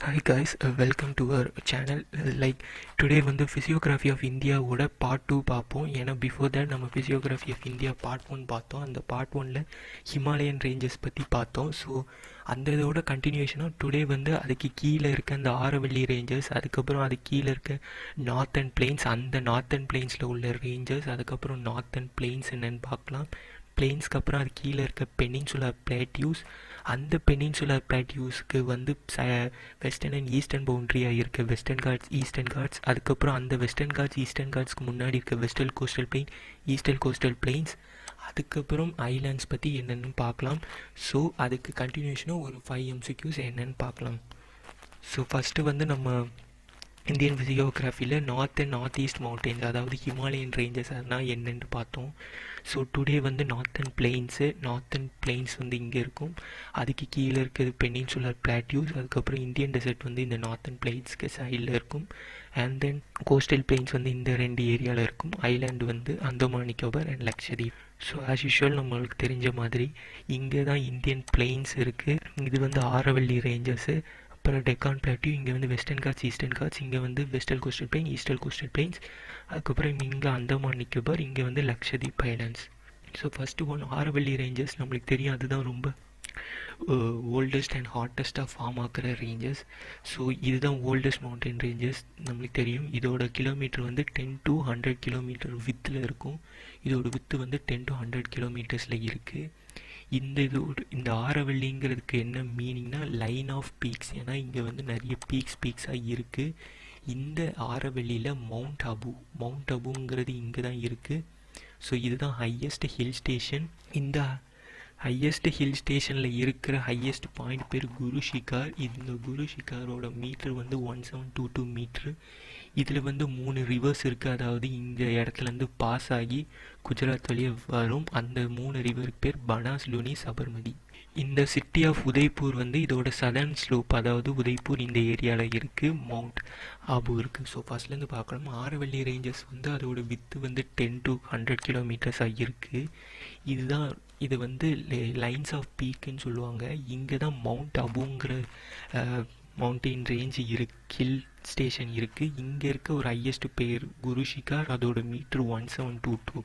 Hi guys, welcome to our channel. Like today வந்து physiography of இந்தியாவோட part 2 பார்ப்போம். ஏன்னா பிஃபோர் தட் நம்ம physiography of இந்தியா பார்ட் 1 பார்த்தோம். அந்த பார்ட் 1ல ஹிமாலயன் ரேஞ்சஸ் பற்றி பார்த்தோம். ஸோ அந்த இதோட கண்டினியூஷனாக டுடே வந்து அதுக்கு கீழே இருக்க அந்த ஆரவல்லி ரேஞ்சஸ், அதுக்கப்புறம் அதுக்கு கீழே இருக்க நார்த்தன் பிளெயின்ஸ், அந்த நார்த்தன் பிளெயின்ஸில் உள்ள ரேஞ்சஸ், அதுக்கப்புறம் நார்த்தன் பிளெயின்ஸ் என்னென்னு பார்க்கலாம். பிளெயின்ஸ்க்கு அப்புறம் அது கீழே இருக்க பெனின்சுலர் பிளேட்யூஸ், அந்த பெனின்சுலர் பிளேட்யூஸ்க்கு வந்து வெஸ்டர்ன் அண்ட் ஈஸ்டர்ன் பவுண்ட்ரியாக இருக்க வெஸ்டர்ன் காட்ஸ், ஈஸ்டர்ன் காட்ஸ், அதுக்கப்புறம் அந்த வெஸ்டர்ன் காட்ஸ், ஈஸ்டர்ன் காட்ஸ்க்கு முன்னாடி இருக்க western coastal plain, eastern coastal planes, அதுக்கப்புறம் ஐலாண்ட்ஸ் பற்றி என்னென்னு பார்க்கலாம். ஸோ அதுக்கு கண்டினியூஷனாக ஒரு 5 MCQs என்னென்னு பார்க்கலாம். ஸோ ஃபஸ்ட்டு வந்து நம்ம இந்தியன் ஃபிசியோகிராஃபியில் north and north east mountains, அதாவது ஹிமாலயன் ரேஞ்சஸ் அதனால் என்னென்னு பார்த்தோம். ஸோ டுடே வந்து நார்த்தன் பிளெயின்ஸ் வந்து இங்கே இருக்கும். அதுக்கு கீழே இருக்கிறது பெனின்சுலர் பிளாட்யூஸ், அதுக்கப்புறம் இந்தியன் டெசர்ட் வந்து இந்த நார்த்தன் பிளெயின்ஸ்க்கு சைடில் இருக்கும். அண்ட் தென் கோஸ்டல் பிளெயின்ஸ் வந்து இந்த 2 ஏரியாவில் இருக்கும். ஐலாண்டு வந்து Andaman Nicobar and Lakshadweep. So as usual நம்மளுக்கு தெரிஞ்ச மாதிரி இங்கே தான் இந்தியன் பிளெயின்ஸ் இருக்குது. இது வந்து ஆரவல்லி ரேஞ்சஸ்ஸு, அப்புறம் டெக்கான் பிளாட்டியூ, இங்கே வந்து வெஸ்டர்ன் காட்ஸ், ஈஸ்டர்ன் காட்ஸ், இங்கே வந்து western coastal plain, eastern coastal planes, அதுக்கப்புறம் இங்கே அந்தமான் நிக்கோபார், இங்கே வந்து Lakshadweep islands. So first one Aravalli ranges நம்மளுக்கு தெரியும், அதுதான் ரொம்ப ஓல்டஸ்ட் அண்ட் ஹாட்டஸ்ட்டாக ஃபார்ம் ஆகிற ரேஞ்சஸ். ஸோ இதுதான் ஓல்டஸ்ட் மவுண்டன் ரேஞ்சஸ் நம்மளுக்கு தெரியும். இதோட கிலோமீட்டர் வந்து 10 to 100 கிலோமீட்டர் வித்தில் இருக்கும். இதோட வித்து வந்து 10 to 100 கிலோமீட்டர்ஸில் இருக்குது. இந்த ஆரவல்லிங்கிறதுக்கு என்ன மீனிங்னா லைன் ஆஃப் பீக்ஸ். ஏன்னா இங்கே வந்து நிறைய பீக்ஸாக இருக்குது. இந்த ஆரவல்லியில் மவுண்ட் அபுங்கிறது இங்கே தான் இருக்குது. ஸோ இதுதான் ஹையஸ்ட் ஹில் ஸ்டேஷன். இந்த ஹையஸ்ட் ஹில் ஸ்டேஷனில் இருக்கிற ஹையஸ்ட் பாயிண்ட் பேர் குரு ஷிகார். இந்த குரு ஷிகாரோட மீட்ரு வந்து 1722 மீட்ரு. இதில் வந்து 3 ரிவர்ஸ் இருக்குது. அதாவது இந்த இடத்துலேருந்து பாஸ் ஆகி குஜராத் வழியே வரும். அந்த 3 ரிவருக்கு பேர் பனாஸ், லுனி, சபர்மதி. இந்த சிட்டி ஆஃப் உதய்பூர் வந்து இதோட சதர்ன் ஸ்லோப், அதாவது உதய்பூர் இந்த ஏரியாவில் இருக்குது. மவுண்ட் ஆபு இருக்குது. ஸோ ஃபஸ்ட்லேருந்து பார்க்கலாம். ஆரவல்லி ரேஞ்சஸ் வந்து அதோட வித்து வந்து 10 to 100 கிலோமீட்டர்ஸாக இருக்குது. இது வந்து லைன்ஸ் ஆஃப் பீக்குன்னு சொல்லுவாங்க. இங்கே தான் மவுண்ட் அபுங்கிற மவுண்டெயின் ரேஞ்ச் ஹில் ஸ்டேஷன் இருக்குது. இங்கே இருக்க ஒரு ஹையஸ்ட் பேர் குரு ஷிகார். அதோட மீட்ரு 1722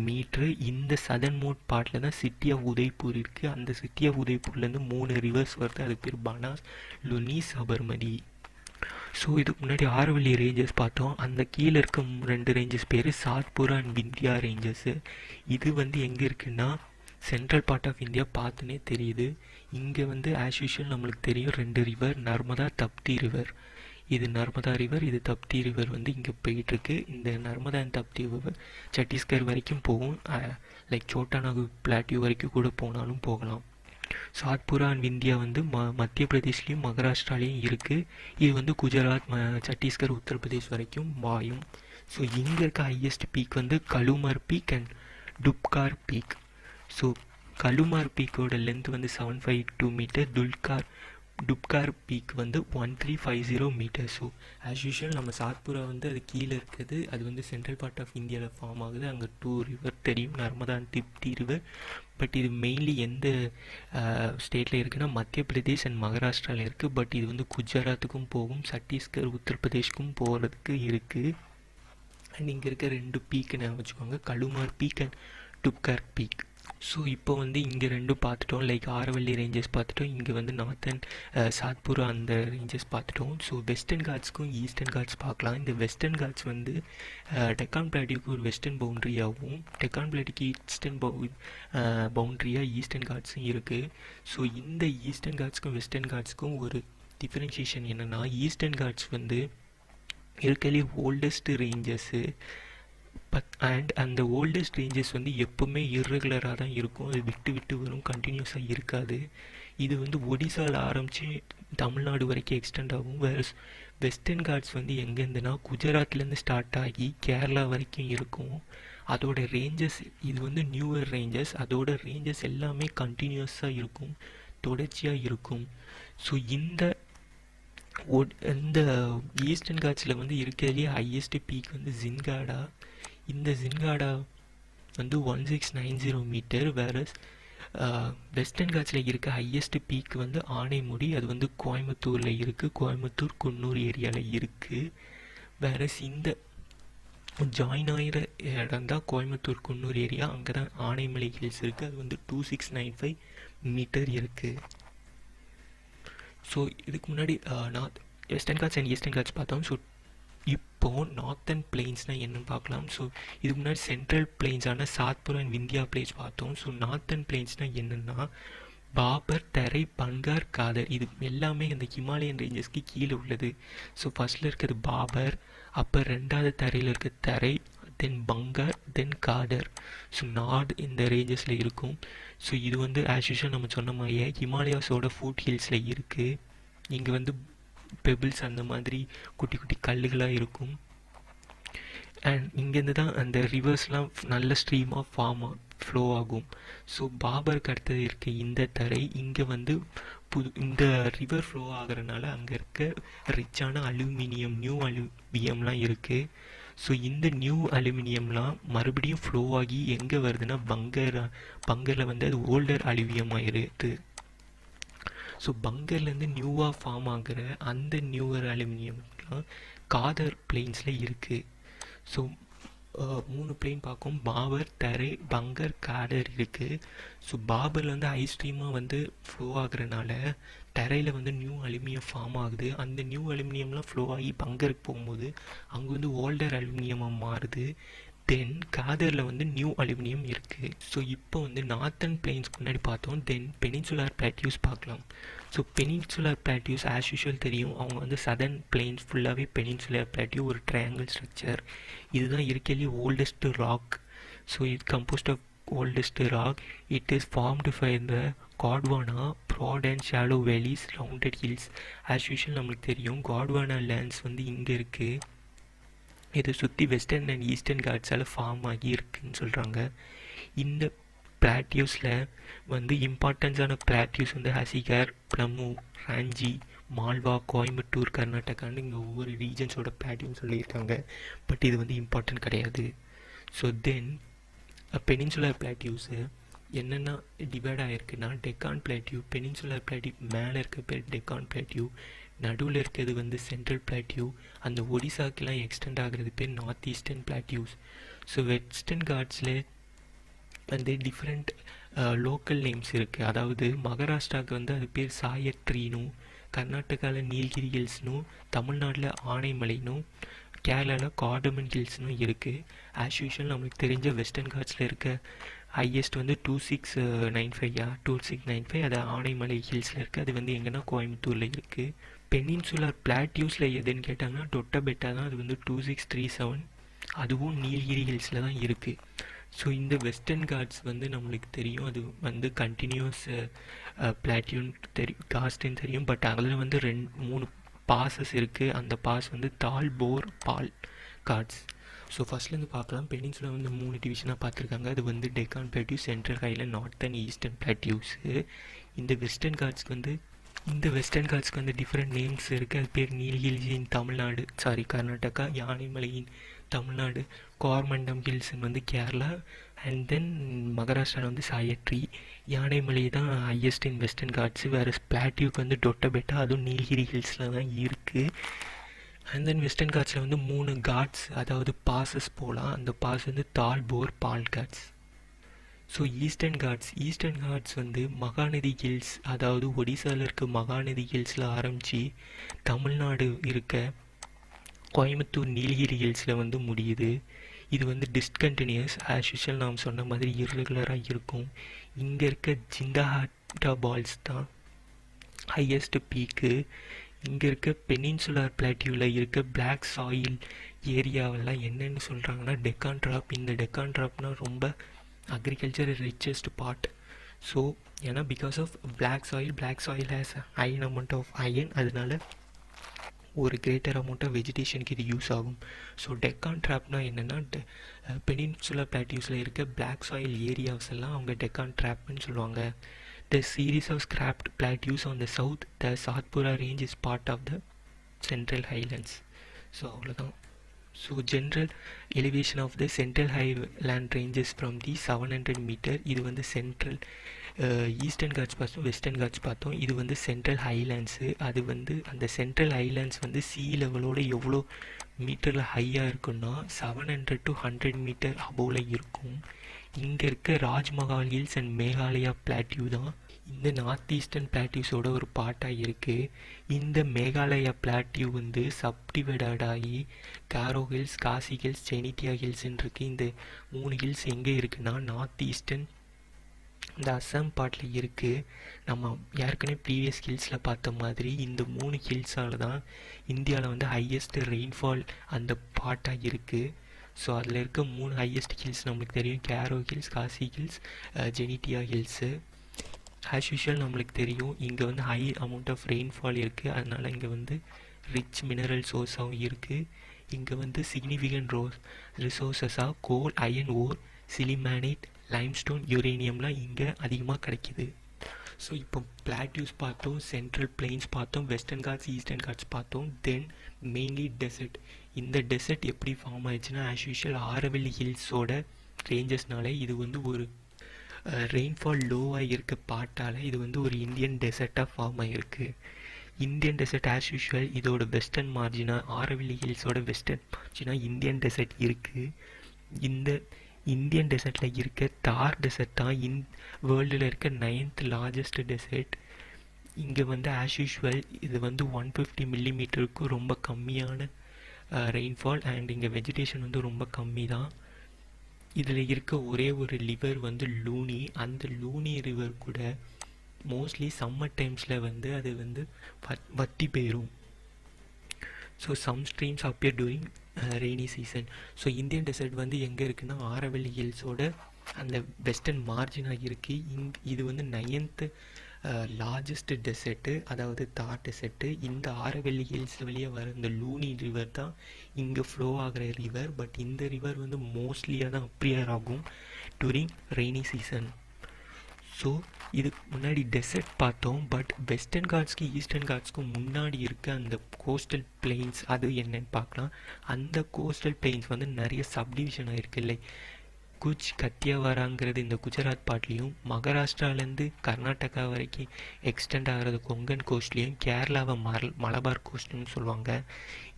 மீட்ரு. இந்த சதர்ன் மோட் பார்ட்டில் தான் சிட்டி ஆஃப் உதய்பூர் இருக்குது. அந்த சிட்டி ஆஃப் உதய்பூர்லேருந்து 3 ரிவர்ஸ் வருது. அது பேர் பனாஸ், லுனி, சபர்மதி. ஸோ இதுக்கு முன்னாடி ஆரவல்லி ரேஞ்சஸ் பார்த்தோம். அந்த கீழே இருக்க 2 ரேஞ்சஸ் பேர் சாத்புரா அண்ட் விந்தியா ரேஞ்சஸ்ஸு. இது வந்து எங்கே இருக்குன்னா சென்ட்ரல் பார்ட் ஆஃப் இந்தியா பார்த்துனே தெரியுது. இங்கே வந்து ஆஸ் யூஷுவல் நம்மளுக்கு தெரியும் 2 ரிவர், நர்மதா, தப்தி ரிவர். இது நர்மதா ரிவர், இது தப்தி ரிவர் வந்து இங்கே போயிட்டுருக்கு. இந்த நர்மதா அண்ட் தப்தி ரிவர் சத்தீஸ்கர் வரைக்கும் போகும். லைக் சோட்டாநாகர் பிளாட்டியூ வரைக்கும் கூட போனாலும் போகலாம். சாத்புரா அண்ட் விந்தியா வந்து மத்திய பிரதேஷ்லேயும் மகாராஷ்டிராலேயும் இருக்குது. இது வந்து குஜராத், சத்தீஸ்கர், உத்தரப்பிரதேஷ் வரைக்கும் பாயும். ஸோ இங்கே இருக்க ஹையஸ்ட் பீக் வந்து கலுமர் பீக் அண்ட் டுப்கார் பீக். ஸோ கலுமார் பீக்கோட லென்த் வந்து 752 மீட்டர், டுப்கார் பீக் வந்து 1350 மீட்டர். ஸோ ஆஸ் யூஷுவல் நம்ம சாத்புரா வந்து அது கீழே இருக்குது. அது வந்து சென்ட்ரல் பார்ட் ஆஃப் இந்தியாவில் ஃபார்ம் ஆகுது. அங்கே 2 ரிவர் தெரியும், நர்மதா அண்ட் திப்தி ரிவர். பட் இது மெயின்லி எந்த ஸ்டேட்டில் இருக்குன்னா மத்திய பிரதேஷ் அண்ட் மகாராஷ்டிராவில் இருக்குது. பட் இது வந்து குஜராத்துக்கும் போகும், சத்தீஸ்கர், உத்தரப்பிரதேஷ்க்கும் போகிறதுக்கு இருக்குது. அண்ட் இங்கே இருக்க 2 பீக்கு நான் வச்சுக்கோங்க, கலுமார் peak and Dhupgarh peak. So இப்போ வந்து இங்கே 2 பார்த்துட்டோம். லைக் ஆரவல்லி ரேஞ்சஸ் பார்த்துட்டோம். இங்கே வந்து நார்த்தன் சாத்புரா அந்த ரேஞ்சஸ் பார்த்துட்டோம். ஸோ வெஸ்டர்ன் காட்ஸ்க்கும் ஈஸ்டர்ன் காட்ஸ் பார்க்கலாம். இந்த வெஸ்டர்ன் காட்ஸ் வந்து டெக்கான் பிளாட்டியூக்கு ஒரு western பவுண்ட்ரியாகவும், Deccan plastic eastern பவுண்ட்ரியாக eastern காட்ஸும் இருக்குது. ஸோ இந்த ஈஸ்டர்ன் காட்ஸ்க்கும் வெஸ்டர்ன் காட்ஸ்க்கும் ஒரு டிஃப்ரென்ஷியேஷன் என்னென்னா, ஈஸ்டர்ன் காட்ஸ் வந்து இருக்கலே ஓல்டஸ்ட் ரேஞ்சஸ்ஸு. அண்ட் அந்த ஓல்டஸ்ட் ரேஞ்சஸ் வந்து எப்போவுமே இர்ரெகுலராக தான் இருக்கும். அது விட்டு வரும், கண்டினியூஸாக இருக்காது. இது வந்து ஒடிசாவில் ஆரம்பித்து தமிழ்நாடு வரைக்கும் எக்ஸ்டெண்ட் ஆகும். வெஸ்டர்ன் காட்ஸ் வந்து எங்கேருந்துன்னா குஜராத்லேருந்து ஸ்டார்ட் ஆகி கேரளா வரைக்கும் இருக்கும். அதோட ரேஞ்சஸ் இது வந்து நியூவர் ரேஞ்சஸ். அதோட ரேஞ்சஸ் எல்லாமே கண்டினியூஸாக இருக்கும், தொடர்ச்சியாக இருக்கும். ஸோ இந்த ஈஸ்டர்ன் காட்ஸில் வந்து இருக்கிறதுலேயே ஹையஸ்ட் பீக் வந்து ஜின்காடா. இந்த ஜின்காடா வந்து 1690 மீட்டர். வேறஸ் வெஸ்டர்ன் காட்ஸில் இருக்க ஹையஸ்ட் பீக் வந்து ஆனைமுடி. அது வந்து கோயம்புத்தூரில் இருக்குது, கோயம்புத்தூர் குன்னூர் ஏரியாவில் இருக்குது. வேற இந்த ஜாயின் ஆகிற இடம் தான் கோயம்புத்தூர் குன்னூர் ஏரியா. அங்கே தான் ஆனைமலை ஹில்ஸ் இருக்குது. அது வந்து 2695 மீட்டர் இருக்குது. ஸோ இதுக்கு முன்னாடி north western Ghats and eastern Ghats பார்த்தோம். ஸோ இப்போது நார்த்தன் பிளெயின்ஸ்னால் என்னென்னு பார்க்கலாம். ஸோ இதுக்கு முன்னாடி சென்ட்ரல் பிளெயின்ஸான சாத்பூர் அண்ட் விந்தியா பிளேஸ் பார்த்தோம். ஸோ நார்த்தன் பிளெயின்ஸ்னால் என்னென்னா பாபர், தரை, பன்கார், காதர், இது எல்லாமே இந்த ஹிமாலயன் ரேஞ்சஸ்க்கு கீழே உள்ளது. ஸோ ஃபர்ஸ்ட்டில் இருக்கிறது பாபர், அப்போ ரெண்டாவது தரையில் இருக்க தரை, தென் பங்கார், தென் காதர். ஸோ நார்த் இந்த ரேஞ்சஸில் இருக்கும். ஸோ இது வந்து ஆஸ் யூஷுவல் நம்ம சொன்ன மாதிரியே ஹிமாலயாஸோட ஃபுட் ஹில்ஸில் இருக்குது. இங்கே வந்து பெபிள்ஸ் அந்த மாதிரி குட்டி குட்டி கல்லுகளாக இருக்கும். அண்ட் இங்கேருந்து தான் அந்த ரிவர்ஸ்லாம் நல்ல ஸ்ட்ரீமாக ஃப்ளோ ஆகும். ஸோ பாபருக்கு அடுத்தது இருக்க இந்த தரை இங்கே வந்து இந்த ரிவர் ஃப்ளோ ஆகிறனால அங்கே இருக்க ரிச்சான அலுமினியம், நியூ அலுமினியம்லாம் இருக்குது. ஸோ இந்த நியூ அலுமினியம்லாம் மறுபடியும் ஃப்ளோ ஆகி எங்கே வருதுன்னா பங்கரில் வந்து அது ஓல்டர் அலுமினியம் ஆகிடுது. ஸோ பங்கர்லேருந்து நியூவாக ஃபார்ம் ஆகிற அந்த நியூவர் அலுமினியம்லாம் காதர் பிளெயின்ஸில் இருக்குது. ஸோ 3 பிளேன் பார்க்கும். பாபர், தரை, பங்கர், காடர் இருக்குது. ஸோ பாபரில் வந்து ஐஸ் ஸ்ட்ரீமாக வந்து ஃப்ளோ ஆகுறதுனால தரையில் வந்து நியூ அலுமினியம் ஃபார்ம் ஆகுது. அந்த நியூ அலுமினியம்லாம் ஃப்ளோ ஆகி பங்கருக்கு போகும்போது அங்கே வந்து ஓல்டர் அலுமினியமாக மாறுது. தென் காதரில் வந்து நியூ அலுமினியம் இருக்குது. ஸோ இப்போ வந்து நார்த்தன் பிளெயின்ஸ்க்கு முன்னாடி பார்த்தோம். தென் பெனின்சுலார் பிளாட்டியூஸ் பார்க்கலாம். So peninsular plateaus as usual தெரியும். அவங்க வந்து சதர்ன் பிளெயின்ஸ் ஃபுல்லாகவே பெனின்சுலார் பிளாட்டியூ ஒரு ட்ரையாங்கிள் ஸ்ட்ரக்சர். இதுதான் இருக்கிறதுலே oldest rock. So it composed of oldest rock. It is formed by the Gondwana broad and shallow valleys, rounded hills. As usual நம்மளுக்கு தெரியும் Gondwana lands வந்து இங்கே இருக்குது. இதை சுற்றி வெஸ்டர்ன் அண்ட் ஈஸ்டர்ன் காட்ஸால் ஃபார்ம் ஆகி இருக்குதுன்னு சொல்கிறாங்க. இந்த பிளாட்டியூஸில் வந்து இம்பார்ட்டன்ஸான பிளாட்டியூஸ் வந்து ஹசிகார், பிரம்மு, ராஞ்சி, மால்வா, கோயம்புத்தூர், கர்நாடகான்னு இங்கே ஒவ்வொரு ரீஜன்ஸோட பிளாட்டியூன்னு சொல்லியிருக்காங்க. பட் இது வந்து இம்பார்ட்டன்ட் கிடையாது. ஸோ தென் பெனின்சுலர் பிளாட்டியூஸு என்னென்னா டிவைட் ஆகிருக்குன்னா டெக்கான் பிளாட்டியூ, பெனின்சுலர் பிளாட்டியூ மேலே இருக்க பேர் டெக்கான் பிளாட்டியூ, நடுவில் இருக்கிறது வந்து சென்ட்ரல் பிளாட்டியூ, அந்த ஒடிசாக்கெலாம் எக்ஸ்டெண்ட் ஆகிறது பேர் north eastern plateaus. So western காட்ஸில் வந்து டிஃப்ரெண்ட் லோக்கல் நேம்ஸ் இருக்குது. அதாவது மகாராஷ்டிராவுக்கு வந்து அது பேர் சாயத்ரினும், கர்நாடகாவில் நீல்கிரி ஹில்ஸ்னும், தமிழ்நாட்டில் ஆனைமலைனும், கேரளாவில் கார்டமன் ஹில்ஸ்னும் இருக்குது. ஆஸ் யூஷுவல் நம்மளுக்கு தெரிஞ்ச வெஸ்டர்ன் காட்ஸில் இருக்க ஹையஸ்ட் வந்து 2695 அது ஆனைமலை ஹில்ஸில் இருக்குது. அது வந்து எங்கன்னா கோயம்புத்தூரில் இருக்குது. பெனின்சுலர் பிளாட்டியூஸில் எதுன்னு கேட்டாங்கன்னா தொட்டபெட்டா தான். அது வந்து 2637, அதுவும் நீலகிரி ஹில்ஸில் தான் இருக்குது. ஸோ இந்த வெஸ்டர்ன் காட்ஸ் வந்து நம்மளுக்கு தெரியும். அது வந்து கண்டினியூஸ் பிளாட்டியூன்னு தெரியும், காஸ்ட்டுன்னு தெரியும். பட் அதில் வந்து 3 பாசஸ் இருக்குது. அந்த பாஸ் வந்து தால், போர், பால் காட்ஸ். ஸோ ஃபஸ்ட்லேருந்து பார்க்கலாம். பெனின்சுலா வந்து 3 டிவிஷனாக பார்த்துருக்காங்க. அது வந்து Deccan plateau, central highland, northern eastern plateaus. இந்த வெஸ்டர்ன் காட்ஸ்க்கு வந்து டிஃப்ரெண்ட் நேம்ஸ் இருக்குது. அது பேர் நீல்கிரியின் தமிழ்நாடு, கர்நாடகா, யானைமலையின் தமிழ்நாடு, கோர்மண்டம் ஹில்ஸ்ன்னு வந்து கேரளா, அண்ட் தென் மகாராஷ்டிராவில் வந்து சாயத்ரி. யானைமலை தான் ஹையஸ்ட் இன் வெஸ்டர்ன் காட்ஸு. வேறு பிளாட்டியூக்கு வந்து தொட்டபெட்டா, அதுவும் நீல்கிரி ஹில்ஸில் தான் இருக்குது. அண்ட் தென் வெஸ்டர்ன் காட்ஸில் வந்து 3 காட்ஸ், அதாவது பாசஸ் போகலாம். அந்த பாஸ் வந்து தால், போர், பால் காட்ஸ். ஸோ ஈஸ்டர்ன் காட்ஸ் வந்து மகாநதி ஹில்ஸ், அதாவது ஒடிசாவில் இருக்க மகாநதி ஹில்ஸில் ஆரம்பித்து தமிழ்நாடு இருக்க கோயம்புத்தூர் நீலகிரி ஹில்ஸில் வந்து முடியுது. இது வந்து டிஸ்கண்டினியூஸ். ஆஸ் யூஷுவல் நாம் சொன்ன மாதிரி இர்ரெகுலராக இருக்கும். இங்கே இருக்க ஜிந்தாஹாட்டா பால்ஸ் தான் ஹையஸ்ட் பீக்கு. இங்கே இருக்க பெனின்சுலார் பிளாட்டியூவில் இருக்க பிளாக் சாயில் ஏரியாவெல்லாம் என்னென்னு சொல்கிறாங்கன்னா டெக்கான் ட்ராப். இந்த டெக்கான் ட்ராப்னால் ரொம்ப அக்ரிகல்ச்சர் ரிச்சஸ்ட் பார்ட். ஸோ ஏன்னா because of black soil has high amount of iron, அதனால ஒரு கிரேட்டர் அமௌண்ட் ஆஃப் வெஜிடேஷனுக்கு இது யூஸ் ஆகும். ஸோ டெக்கான் ட்ராப்னா என்னென்னா பெனின்சுலர் பிளாட்டியூஸில் இருக்க பிளாக் சாயில் ஏரியாஸ் எல்லாம் அவங்க டெக்கான் ட்ராப்னு சொல்லுவாங்க. The series of scrapped plateaus on the south, the Satpura range is part of the Central Highlands. So அவ்வளோதான். So general elevation of the central highland ranges from the 700 metre. இது வந்து central eastern Ghats பார்த்தோம், western Ghats பார்த்தோம். இது வந்து central ஹைலேண்ட்ஸு. அது வந்து அந்த சென்ட்ரல் ஹைலேண்ட்ஸ் வந்து சீ லெவலோட எவ்வளோ மீட்டரில் ஹையாக இருக்குன்னா 700 to 100 மீட்டர் அபோவில் இருக்கும். இங்கே இருக்க Rajmahal hills and Meghalaya plateau தான் இந்த நார்த் ஈஸ்டர்ன் பிளாட்டியூஸோட ஒரு பார்ட்டாக இருக்குது. இந்த மேகாலயா பிளாட்டியூ வந்து சப்டிவைடட் ஆகி காரோ ஹில்ஸ், காசி ஹில்ஸ், ஜெனிட்டியா ஹில்ஸ்ன்னு இருக்குது. இந்த 3 ஹில்ஸ் எங்கே இருக்குன்னா நார்த் ஈஸ்டர்ன் இந்த அஸ்ஸாம் பார்ட்டில் இருக்குது. நம்ம ஏற்கனவே ப்ரீவியஸ் ஹில்ஸில் பார்த்த மாதிரி இந்த 3 ஹில்ஸால் தான் இந்தியாவில் வந்து ஹையஸ்ட் ரெயின்ஃபால் அந்த பார்ட்டாக இருக்குது. ஸோ அதில் இருக்க 3 ஹையஸ்ட் ஹில்ஸ் நம்மளுக்கு தெரியும், Garo hills, Khasi hills, Jaintia hills. As usual நம்மளுக்கு தெரியும் இங்கே வந்து ஹை அமௌண்ட் ஆஃப் ரெயின்ஃபால் இருக்குது. அதனால் இங்கே வந்து ரிச் மினரல் சோர்ஸாகவும் இருக்குது. இங்கே வந்து சிக்னிஃபிகண்ட் ரிசோர்ஸஸாக கோல், அயன் ஓர், சிலிமேனேட், லைம்ஸ்டோன், யுரேனியம்லாம் இங்கே அதிகமாக கிடைக்கிது. ஸோ இப்போ பிளாட்டியூஸ் பார்த்தோம், சென்ட்ரல் பிளெயின்ஸ் பார்த்தோம், வெஸ்டர்ன் காட்ஸ், ஈஸ்டர்ன் காட்ஸ் பார்த்தோம். தென் மெயின்லி டெசர்ட். இந்த டெசர்ட் எப்படி ஃபார்ம் ஆயிடுச்சுன்னா ஆஸ் யூஷுவல் ஆரவல்லி ஹில்ஸோட ரேஞ்சஸ்னால இது வந்து ஒரு ரெயின்ஃபால் லோவாக இருக்க பார்ட்டால் இது வந்து ஒரு இந்தியன் டெசர்ட்டாக ஃபார்ம் ஆகிருக்கு. இந்தியன் டெசர்ட் ஆஸ் யூஷுவல் இதோட வெஸ்டர்ன் மார்ஜினாக ஆரவல்லி ஹில்ஸோட வெஸ்டர்ன் மார்ஜினாக இந்தியன் டெசர்ட் இருக்குது. இந்த இந்தியன் டெசர்ட்டில் இருக்க தார் டெசர்ட் தான் வேர்ல்டில் இருக்க 9th லார்ஜஸ்ட் டெசர்ட். இங்கே வந்து ஆஸ் யூஷுவல் இது வந்து 150 மில்லிமீட்டருக்கு ரொம்ப கம்மியான ரெயின்ஃபால் அண்ட் இங்கே வெஜிடேஷன் வந்து ரொம்ப கம்மி தான். இதில் இருக்க ஒரே ஒரு ரிவர் வந்து லூனி. அந்த லூனி ரிவர் கூட மோஸ்ட்லி சம்மர் டைம்ஸில் வந்து அது வந்து வற்றி போயிடும். So some streams appear during rainy season. So Indian desert வந்து எங்கே இருக்குன்னா ஆரவல்லி ஹில்ஸோட அந்த வெஸ்டர்ன் மார்ஜினாக இருக்குது. இது வந்து 9th லார்ஜஸ்ட் டெசர்ட்டு, அதாவது தார் டெசர்ட்டு. இந்த ஆரவல்லி ஹில்ஸ் வழியாக வர இந்த லூனி ரிவர் தான் இங்கே ஃப்ளோ ஆகிற ரிவர். பட் இந்த ரிவர் வந்து மோஸ்ட்லியாக தான் அப்பியர் ஆகும் டூரிங் ரெய்னி சீசன். ஸோ இதுக்கு முன்னாடி டெசர்ட் பார்த்தோம். பட் வெஸ்டர்ன் காட்ஸ்க்கு ஈஸ்டர்ன் காட்ஸ்க்கும் முன்னாடி இருக்க அந்த கோஸ்டல் பிளெயின்ஸ் அது என்னன்னு பார்க்கலாம். அந்த கோஸ்டல் பிளெயின்ஸ் வந்து நிறைய சப்டிவிஷன் ஆகிருக்கு. இல்லை குச், கத்தியாவாராங்கிறது இந்த குஜராத் பார்ட்லேயும், மகாராஷ்டிராலேருந்து கர்நாடகா வரைக்கும் எக்ஸ்டெண்ட் ஆகிறது கொங்கன் கோஸ்ட்லேயும், கேரளாவை மலபார் கோஸ்ட்னு சொல்லுவாங்க.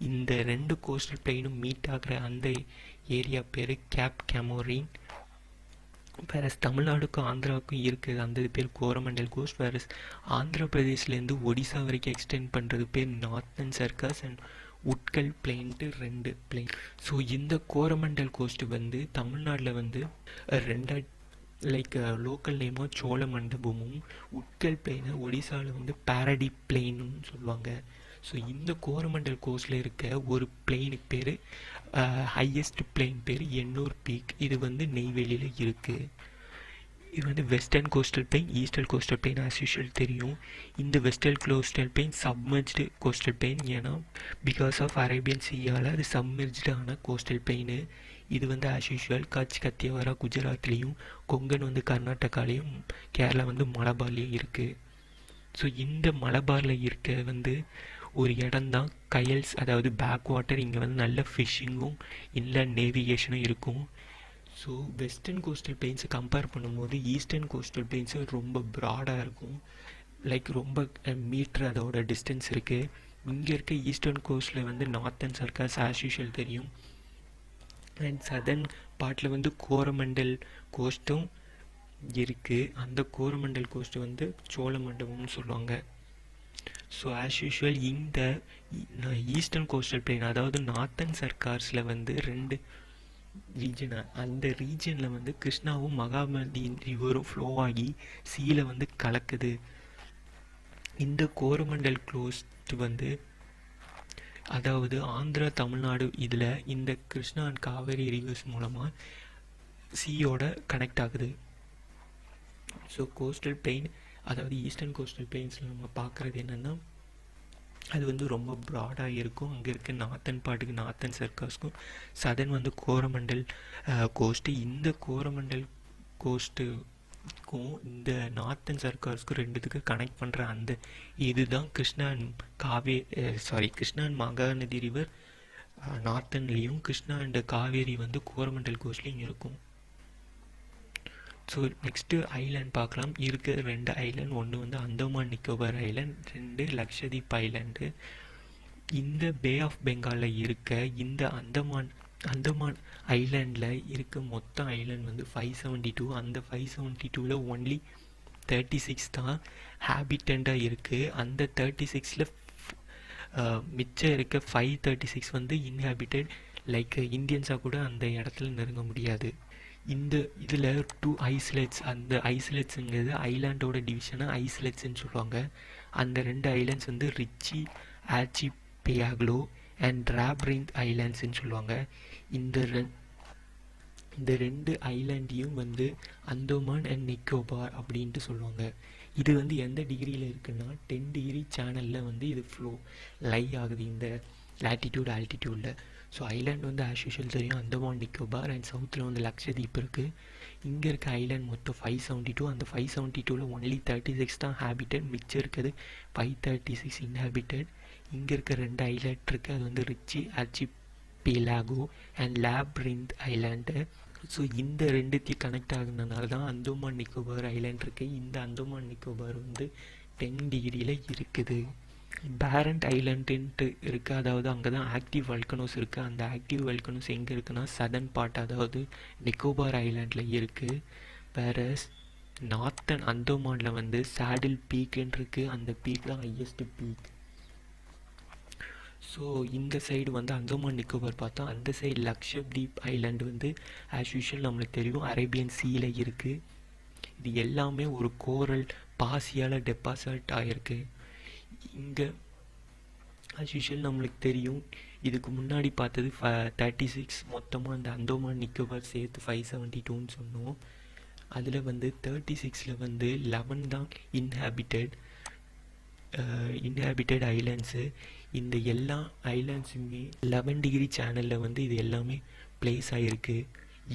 இந்த 2 கோஸ்டல் பிளெயினும் மீட் ஆகிற அந்த ஏரியா பேர் கேப் கேமோரின். வேறு தமிழ்நாடுக்கும் ஆந்திராவுக்கும் இருக்குது அந்த பேர் கோரமண்டல் கோஸ்ட். வேறு ஆந்திர பிரதேஷ்லேருந்து ஒடிசா வரைக்கும் எக்ஸ்டெண்ட் பண்ணுறது பேர் northern Circars and Utkal plain 2 plain. So இந்த கோரமண்டல் கோஸ்ட் வந்து தமிழ்நாட்டில் வந்து 2 லைக் லோக்கல் நேமாக சோழ மண்டபமும், உட்கல் பிளெயினை ஒடிசாவில் வந்து பாரடி பிளெயின்னு சொல்லுவாங்க. ஸோ இந்த கோரமண்டல் கோஸ்டில் இருக்க ஒரு பிளெயினுக்கு பேர் ஹையஸ்ட் பிளெயின் பேர் எண்ணூர் பீக். இது வந்து நெய்வேலியில் இருக்குது. இது வந்து western coastal plain, eastern coastal plain as usual தெரியும். இந்த western coastal plain submerged coastal plain. ஏன்னா பிகாஸ் ஆஃப் அரேபியன் சீயால் அது சப்மர்ஜ்டான கோஸ்டல் பிளெயின். இது வந்து ஆஸ் யூஷுவல் கட்ச், கத்தியவாரா குஜராத்லேயும், கொங்கன் வந்து கர்நாடகாலேயும், கேரளா வந்து மலபார்லேயும் இருக்குது. ஸோ இந்த மலபாரில் இருக்க வந்து ஒரு இடம்தான் கயல்ஸ், அதாவது பேக் வாட்டர். இங்கே வந்து நல்ல ஃபிஷ்ஷிங்கும் இன்லேண்ட் நேவிகேஷனும் இருக்கும். ஸோ வெஸ்டர்ன் கோஸ்டல் பிளெயின்ஸை கம்பேர் பண்ணும்போது ஈஸ்டர்ன் கோஸ்டல் பிளெயின்ஸு ரொம்ப ப்ராடாக இருக்கும். லைக் ரொம்ப மீட்ரு அதோட டிஸ்டன்ஸ் இருக்குது. இங்கே இருக்க ஈஸ்டர்ன் கோஸ்ட்டில் வந்து நார்த்தன் சர்க்காஸ் ஆஸ் யூஷுவல் தெரியும். அண்ட் சதர்ன் பார்ட்டில் வந்து கோரமண்டல் கோஸ்ட்டும் இருக்குது. அந்த கோரமண்டல் கோஸ்ட்டு வந்து சோழ மண்டபம்னு சொல்லுவாங்க. ஸோ ஆஸ் யூஷுவல் இந்த ஈஸ்டர்ன் கோஸ்டல் பிளெயின், அதாவது நார்த்தன் சர்க்கார்ஸில் வந்து 2 ரீஜன். அந்த ரீஜனில் வந்து கிருஷ்ணாவும் மகாநதி ரிவரும் ஃப்ளோ ஆகி சீல வந்து கலக்குது. இந்த கோரமண்டல் கோஸ்ட் வந்து அதாவது ஆந்திரா, தமிழ்நாடு இதில் இந்த கிருஷ்ணா அண்ட் காவேரி ரிவர்ஸ் மூலமாக சீயோட கனெக்ட் ஆகுது. ஸோ கோஸ்டல் பிளெயின், அதாவது ஈஸ்டர்ன் கோஸ்டல் பிளெயின்ஸில் நம்ம பார்க்குறது என்னென்னா அது வந்து ரொம்ப ப்ராடாக இருக்கும். அங்கே இருக்க நார்த்தன் பார்ட்டுக்கு நார்த்தன் சர்க்காஸ்க்கும், சதர்ன் வந்து கோரமண்டல் கோஸ்ட்டு. இந்த கோரமண்டல் கோஸ்ட்டுக்கும் இந்த நார்த்தன் சர்க்காஸ்க்கும் 2த்துக்கு கனெக்ட் பண்ணுற அந்த இதுதான் Krishna and Krishna and Mahanadi river நார்த்தன்லேயும், கிருஷ்ணா அண்ட் காவேரி வந்து கோரமண்டல் கோஸ்ட்லேயும் இருக்கும். ஸோ நெக்ஸ்ட்டு ஐலேண்ட் பார்க்கலாம். இருக்கிற 2 ஐலேண்ட், ஒன்று வந்து அந்தமான் நிக்கோபார் ஐலேண்ட், 2 லக்ஷதீப் ஐலேண்டு. இந்த பே ஆஃப் பெங்காலில் இருக்க இந்த அந்தமான் ஐலேண்டில் இருக்க மொத்த ஐலேண்ட் வந்து 572. அந்த 572ல் ஒன்லி 36 தான் ஹேபிட்டண்ட்டாக இருக்குது. அந்த 36ல் மிச்சம் இருக்க 536 வந்து இன்ஹேபிட்டட். லைக் இந்தியன்ஸாக கூட அந்த இடத்துல நெருங்க முடியாது. இந்த இதில் 2 ஐஸ்லெட்ஸ், அந்த ஐஸ்லெட்ஸுங்கிறது ஐலாண்டோட டிவிஷனை ஐஸ்லெட்ஸ்ன்னு சொல்லுவாங்க. அந்த 2 ஐலாண்ட்ஸ் வந்து ரிச்சி ஆர்ச்சிபியாக்லோ அண்ட் ராப்ரிந்த் ஐலாண்ட்ஸ்ன்னு சொல்லுவாங்க. இந்த 2 ஐலாண்டையும் வந்து அந்தோமான் அண்ட் நிக்கோபார் அப்படின்ட்டு சொல்லுவாங்க. இது வந்து எந்த டிகிரியில் இருக்குன்னா 10 டிகிரி சேனலில் வந்து இது லை ஆகுது இந்த லேட்டிடியூட் ஆல்டிடியூடில். ஸோ ஐலாண்ட் வந்து ஆஸ் யூஷுவல் தெரியும், அந்தமான் நிக்கோபார் அண்ட் சவுத்தில் வந்து லக்ஷதீப் இருக்குது. இங்கே இருக்க ஐலாண்ட் மொத்தம் 572. அந்த 572ல் ஒன்லி 36 தான் ஹேபிட்டட், மிச்சம் இருக்குது 536 இன்ஹேபிட்டட். இங்கே இருக்க 2 ஐலாண்ட் இருக்குது, அது வந்து ரிச்சி ஆர்ச்சிபிலாகோ அண்ட் லாப்ரிந்த் ஐலாண்டு. ஸோ இந்த 2த்தையும் கனெக்ட் ஆகுனதுனால தான் அந்தோமான் நிக்கோபார் ஐலாண்ட் இருக்குது. இந்த அந்தோமான் நிக்கோபார் வந்து 10 டிகிரியில் இருக்குது. பேரண்ட் ஐலாண்டுன்ட்டு இருக்குது, அதாவது அங்கே தான் ஆக்டிவ் வல்கனோஸ் இருக்குது. அந்த ஆக்டிவ் வல்கனோஸ் எங்கே இருக்குன்னா சதர்ன் பார்ட், அதாவது நிக்கோபார் ஐலாண்டில் இருக்குது. வேறஸ் நார்த்தன் அந்தோமானில் வந்து சாடில் பீக்குன்னு இருக்குது, அந்த பீக் தான் ஹையஸ்ட் பீக். ஸோ இந்த சைடு வந்து அந்தோமான் நிக்கோபார் பார்த்தோம். அந்த சைடு லக்ஷதீப் ஐலாண்டு வந்து ஆஸ் யூஷுவல் நம்மளுக்கு தெரியும் அரேபியன் சீல இருக்குது. இது எல்லாமே ஒரு கோரல் பாசியால் டெபாசிட் ஆகிருக்கு. இங்கே ஆஸ் யூஷுவல் நம்மளுக்கு தெரியும், இதுக்கு முன்னாடி பார்த்தது 36, மொத்தமாக அந்த அந்தோமான் நிக்கோபார் சேர்த்து 572ன்னு சொன்னோம். அதில் வந்து 36ல் வந்து 11 தான் இன்ஹேபிட்டட் ஐலாண்ட்ஸு. இந்த எல்லா ஐலாண்ட்ஸுமே 11 டிகிரி சேனலில் வந்து இது எல்லாமே பிளேஸ் ஆகிருக்கு.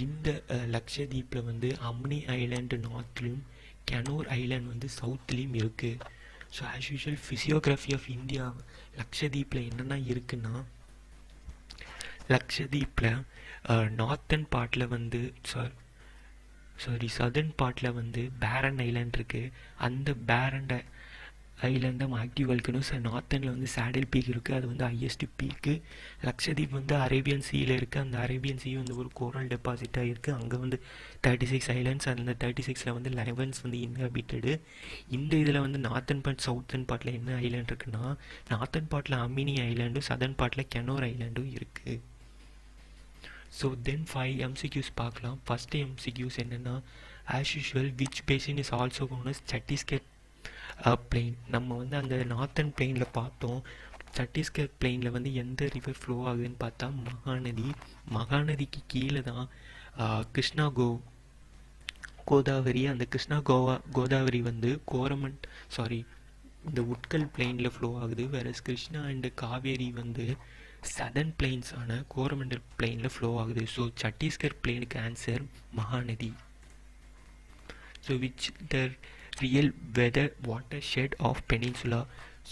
இந்த லக்ஷதீப்பில் வந்து அம்னி ஐலாண்டு நார்த்லேயும் கனோர் ஐலாண்ட் வந்து சவுத்துலேயும் இருக்குது. So as usual physiography of India லக்ஷதீப்பில் என்னென்ன இருக்குன்னா, லக்ஷதீப்பில் நார்த்தன் பார்ட்டில் வந்து சதர்ன் பார்ட்டில் வந்து பேரன் ஐலாண்ட் இருக்குது. அந்த பேரன் ஐலாண்ட் ஆக்டிவ் வல்கனோஸ். நார்த்தனில் வந்து சேடில் பீக் இருக்குது, அது வந்து ஹையஸ்ட் பீக்கு. லக்ஷதீப் வந்து அரேபியன் சீயில் இருக்குது, அந்த அரேபியன் சீ வந்து ஒரு கோரல் டெபாசிட்டாக இருக்குது. அங்கே வந்து 36 ஐலாண்ட்ஸ், அந்த 36ல் வந்து 11 வந்து இன்ஹேபிட்டடு. இந்த இதில் வந்து நார்த்தன் பார்ட் சவுத்தன் பார்ட்டில் என்ன ஐலாண்ட் இருக்குன்னா, நார்த்தன் பார்ட்டில் அமினி ஐலாண்டும் சதர்ன் பார்ட்டில் கெனோர் ஐலாண்டும் இருக்குது. ஸோ தென் 5 MCQs பார்க்கலாம். ஃபஸ்ட்டு MCQs என்னென்னா, as usual which basin is also known as Chhattisgarh plain. நம்ம வந்து அந்த நார்த்தன் பிளெயினில் பார்த்தோம். சத்தீஸ்கர் பிளெயினில் வந்து எந்த ரிவர் ஃப்ளோ ஆகுதுன்னு பார்த்தா மகாநதி. மகாநதிக்கு கீழே தான் கிருஷ்ணா கோதாவரி. அந்த கிருஷ்ணா கோதாவரி வந்து இந்த உட்கல் பிளெயினில் ஃப்ளோ ஆகுது. வேற கிருஷ்ணா அண்ட் காவேரி வந்து சதர்ன் பிளெயின்ஸான கோரமண்டல் பிளெயினில் ஃப்ளோ ஆகுது. ஸோ சத்தீஸ்கர் பிளெயினுக்கு answer Mahanadi. So which the real weather water shed of peninsula.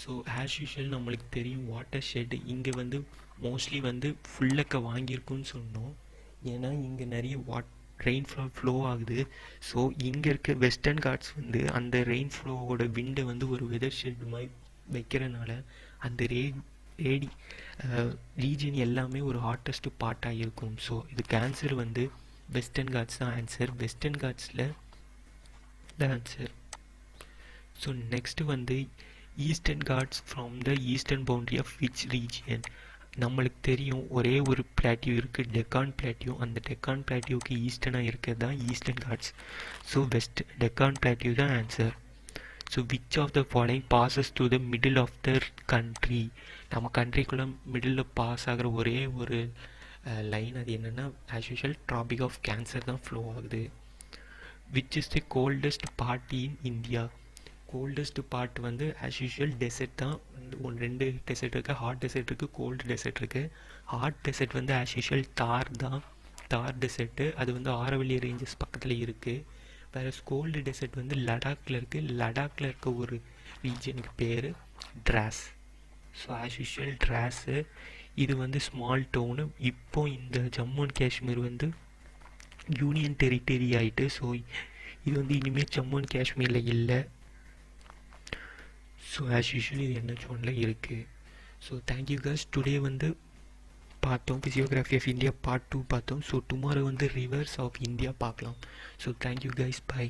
So as usual நம்மளுக்கு தெரியும் வாட்டர் ஷெட் இங்கே வந்து மோஸ்ட்லி வந்து ஃபுல்லக்க வாங்கியிருக்குன்னு சொன்னோம். ஏன்னா இங்கே நிறைய ரெயின்ஃப்ளோ ஆகுது. ஸோ இங்கே இருக்க வெஸ்டர்ன் காட்ஸ் வந்து அந்த ரெயின்ஃப்ளோவோட விண்டை வந்து ஒரு வெதர் ஷெட் மாதிரி வைக்கிறனால அந்த ரீஜன் எல்லாமே ஒரு ஹாட்டஸ்ட் பார்ட்டாக இருக்கும். ஸோ இதுக்கு ஆன்சர் வந்து வெஸ்டர்ன் காட்ஸ் தான் ஆன்சர். வெஸ்டர்ன் காட்ஸில் த ஆன்சர். ஸோ நெக்ஸ்ட்டு வந்து eastern Ghats from the eastern boundary of which region. நம்மளுக்கு தெரியும் ஒரே ஒரு பிளாட்டியூ இருக்குது, டெக்கான் பிளாட்டியூ. அந்த டெக்கான் பிளாட்டியூக்கு ஈஸ்டர்னாக இருக்கிறது தான் eastern Ghats. So Deccan plateau தான் answer. So which of the following passes to the middle of the country. நம்ம கண்ட்ரிக்குள்ளே மிடில் பாஸ் ஆகிற ஒரே ஒரு லைன் அது என்னென்னா as usual tropic of cancer தான் ஃப்ளோ ஆகுது. Which is the coldest part in India. Coldest part வந்து ஆஸ் யூஷுவல் டெசர்ட் தான். ரெண்டு டெசர்ட் இருக்குது, ஹாட் டெசர்ட் இருக்குது, கோல்டு டெசர்ட் இருக்குது. ஹாட் டெசர்ட் வந்து ஆஸ் யூஷுவல் தார் டெசர்ட்டு. அது வந்து ஆரவல்லி ரேஞ்சஸ் பக்கத்தில் இருக்குது. வேறு கோல்டு டெசர்ட் வந்து லடாக்கில் இருக்குது. லடாக்கில் இருக்க ஒரு ரீஜனுக்கு பேர் ட்ராஸ். ஸோ ஆஸ் யூஷுவல் ட்ராஸு இது வந்து ஸ்மால் டவுனு. இப்போ இந்த ஜம்மு அண்ட் காஷ்மீர் வந்து யூனியன் டெரிட்டரி ஆகிட்டு. ஸோ இது வந்து இனிமேல் ஜம்மு அண்ட் காஷ்மீரில் இல்லை. ஸோ ஆஸ் யூஷுவல் இது NH1 இருக்குது. ஸோ தேங்க்யூ கஸ். டுடே வந்து பார்த்தோம் ஃபிசியோகிராஃபி ஆஃப் இந்தியா பார்ட் 2 பார்த்தோம். ஸோ டுமாரோ வந்து ரிவர்ஸ் ஆஃப் இந்தியா பார்க்கலாம். So thank you guys, by.